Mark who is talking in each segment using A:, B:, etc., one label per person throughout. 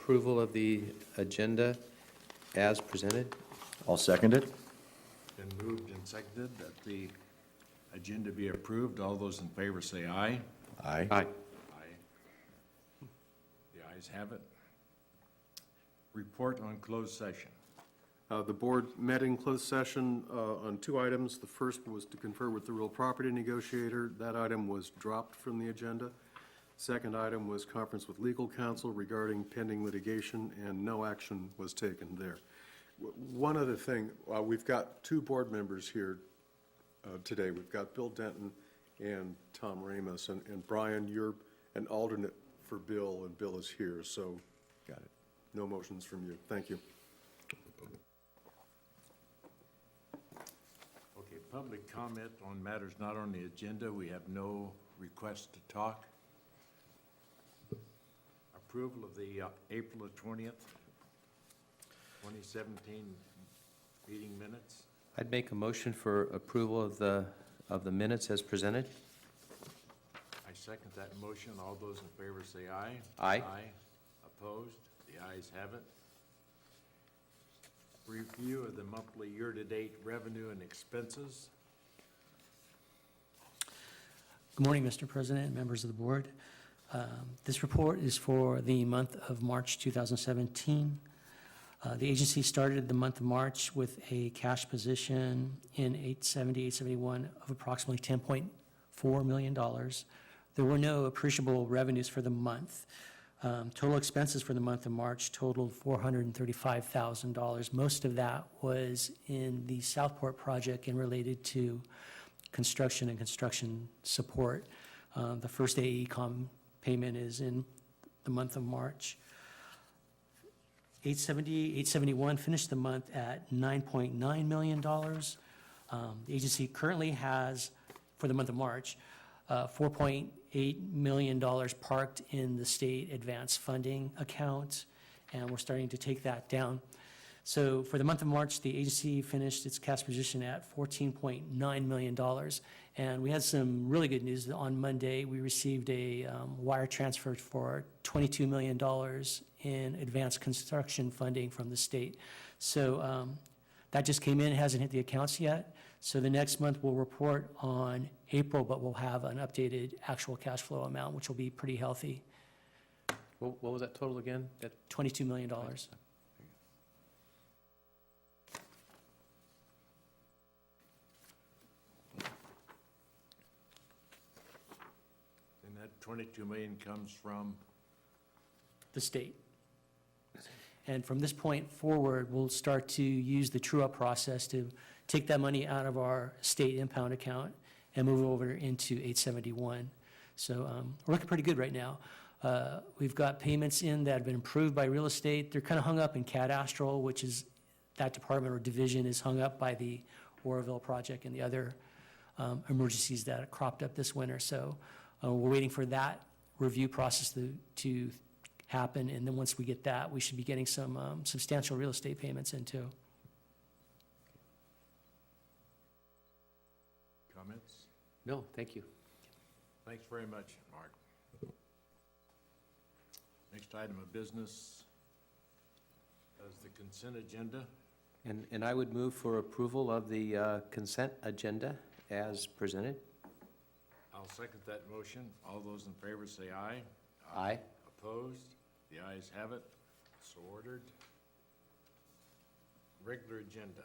A: approval of the agenda as presented.
B: I'll second it.
C: Been moved and seconded that the agenda be approved. All those in favor say aye.
B: Aye.
A: Aye.
C: Aye. The ayes have it. Report on closed session.
D: The board met in closed session on two items. The first was to confer with the real property negotiator. That item was dropped from the agenda. Second item was conference with legal counsel regarding pending litigation, and no action was taken there. One other thing, we've got two board members here today. We've got Bill Denton and Tom Ramos. And Brian, you're an alternate for Bill, and Bill is here, so
B: Got it.
D: no motions from you. Thank you.
C: Okay, public comment on matters not on the agenda. We have no request to talk. Approval of the April 20th, 2017 meeting minutes.
A: I'd make a motion for approval of the minutes as presented.
C: I second that motion. All those in favor say aye.
A: Aye.
C: Aye. Opposed? The ayes have it. Review of the monthly year-to-date revenue and expenses.
E: Good morning, Mr. President and members of the board. This report is for the month of March 2017. The agency started the month of March with a cash position in 871 of approximately $10.4 million. There were no appreciable revenues for the month. Total expenses for the month of March totaled $435,000. Most of that was in the Southport project and related to construction and construction support. The first AECom payment is in the month of March. 871 finished the month at $9.9 million. The agency currently has, for the month of March, $4.8 million parked in the state advance funding account, and we're starting to take that down. So for the month of March, the agency finished its cash position at $14.9 million. And we had some really good news. On Monday, we received a wire transfer for $22 million in advanced construction funding from the state. So that just came in. It hasn't hit the accounts yet. So the next month we'll report on April, but we'll have an updated actual cash flow amount, which will be pretty healthy.
A: What was that total again? That
E: $22 million.
C: And that 22 million comes from,
E: The state. And from this point forward, we'll start to use the true-up process to take that money out of our state impound account and move it over into 871. So we're looking pretty good right now. We've got payments in that have been approved by real estate. They're kind of hung up in cadastral, which is, that department or division is hung up by the Oroville project and the other emergencies that cropped up this winter. So we're waiting for that review process to happen, and then once we get that, we should be getting some substantial real estate payments in too.
C: comments?
A: No, thank you.
C: Thanks very much, Mark. Next item of business is the consent agenda.
A: And I would move for approval of the consent agenda as presented.
C: I'll second that motion. All those in favor say aye.
A: Aye.
C: Opposed? The ayes have it. So ordered. Regular agenda.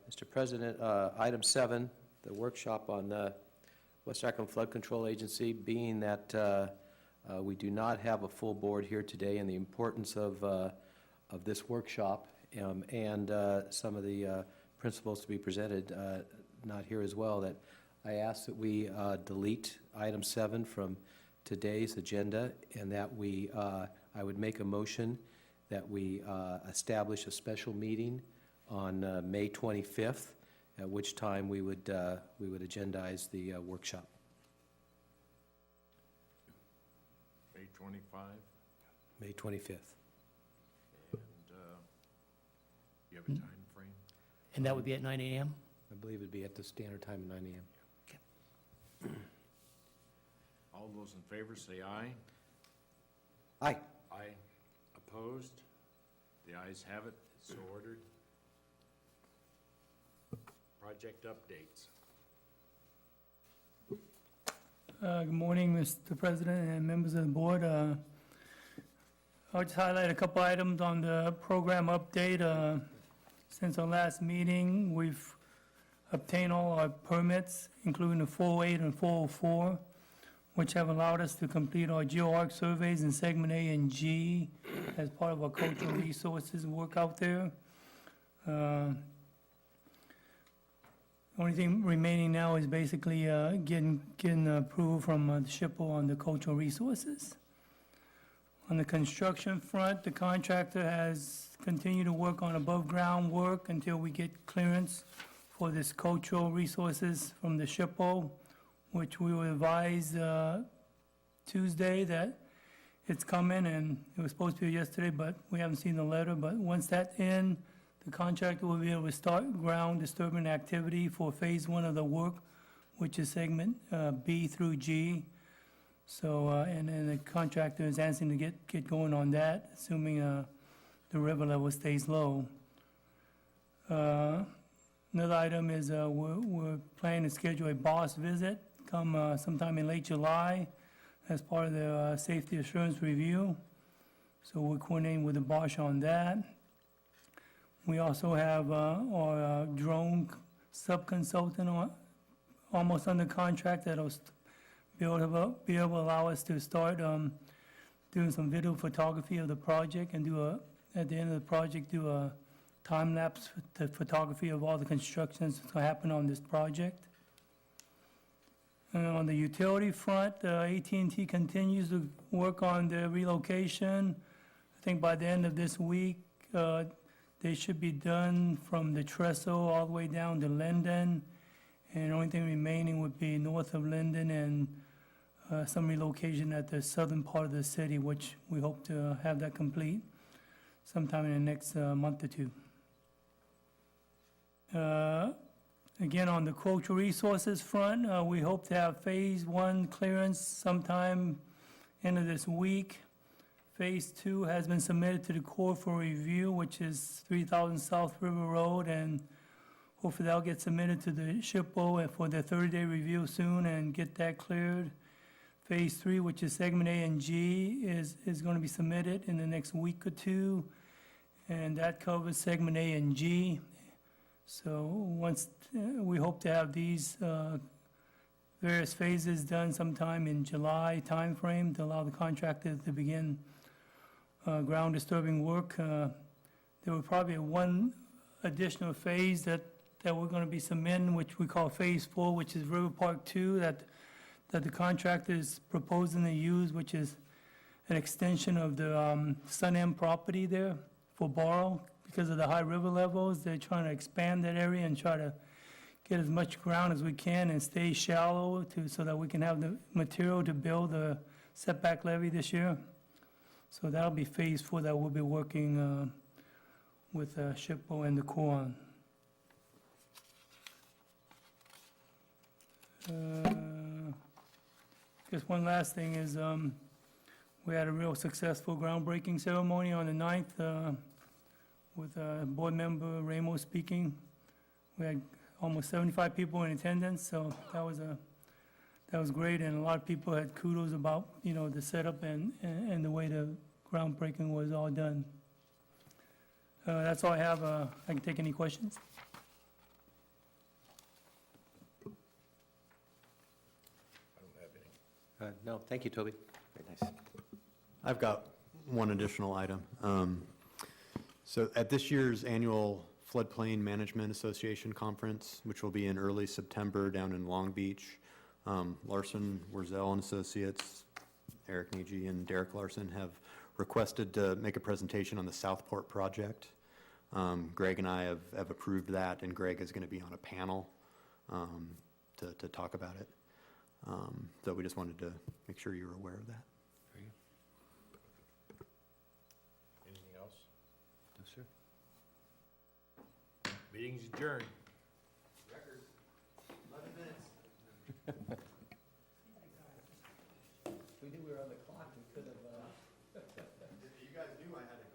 A: Mr. President, item 7, the workshop on the West Sacramento Flood Control Agency, being that we do not have a full board here today, and the importance of this workshop and some of the principles to be presented not here as well, that I ask that we delete item 7 from today's agenda, and that we, I would make a motion that we establish a special meeting on May 25th, at which time we would agendize the workshop.
C: May 25.
A: May 25th.
C: And you have a time frame?
E: And that would be at 9 a.m.?
A: I believe it'd be at the standard time of 9 a.m.
C: All those in favor say aye.
A: Aye.
C: Aye. Opposed? The ayes have it, so ordered. Project updates.
B: Good morning, Mr. President and members of the board. I'll just highlight a couple items on the program update. Since our last meeting, we've obtained all our permits, including the 408 and 404, which have allowed us to complete our GeoArc surveys in segment A and G as part of our cultural resources work out there. Only thing remaining now is basically getting approval from the SHPO on the cultural resources. On the construction front, the contractor has continued to work on above-ground work until we get clearance for this cultural resources from the SHPO, which we will advise Tuesday that it's coming, and it was supposed to be yesterday, but we haven't seen the letter. But once that's in, the contractor will be able to start ground disturbing activity for phase one of the work, which is segment B through G. So, and then the contractor is asking to get going on that, assuming the river level stays low. Another item is we're planning to schedule a boss visit come sometime in late July as part of the safety assurance review. So we're coordinating with the Bosch on that. We also have our drone sub-consultant almost under contract that'll be able to allow us to start doing some video photography of the project and at the end of the project, do a time-lapse photography of all the constructions that happen on this project. And on the utility front, AT&T continues to work on the relocation. I think by the end of this week, they should be done from the Trestle all the way down to Linden. And the only thing remaining would be north of Linden and some relocation at the southern part of the city, which we hope to have that complete sometime in the next month or two. Again, on the cultural resources front, we hope to have phase one clearance sometime end of this week. Phase two has been submitted to the Corps for review, which is 3000 South River Road, and hopefully that'll get submitted to the SHPO for their 30-day review soon and get that cleared. Phase three, which is segment A and G, is going to be submitted in the next week or two, and that covers segment A and G. So once we hope to have these various phases done sometime in July timeframe to allow the contractor to begin ground disturbing work. There will probably be one additional phase that we're going to be submitting, which we call phase four, which is River Park 2, that the contractor is proposing to use, which is an extension of the Sun M property there for borrow. Because of the high river levels, they're trying to expand that area and try to get as much ground as we can and stay shallow so that we can have the material to build the setback levee this year. So that'll be phase four that we'll be working with SHPO and the Corps on. Just one last thing is we had a real successful groundbreaking ceremony on the 9th with board member Ramos speaking. We had almost 75 people in attendance, so that was great, and a lot of people had kudos about the setup and the way the groundbreaking was all done. That's all I have. I can take any questions.
C: I don't have any.
A: No, thank you, Toby. Very nice.
F: I've got one additional item. So at this year's annual Floodplain Management Association Conference, which will be in early September down in Long Beach, Larson, Wurzel and Associates, Eric Niji and Derek Larson have requested to make a presentation on the Southport project. Greg and I have approved that, and Greg is going to be on a panel to talk about it. So we just wanted to make sure you were aware of that.
C: Anything else?
A: No, sir.
C: Meeting's adjourned.
A: Record, 11 minutes. If we knew we were on the clock, we could have...
F: You guys knew I had to go.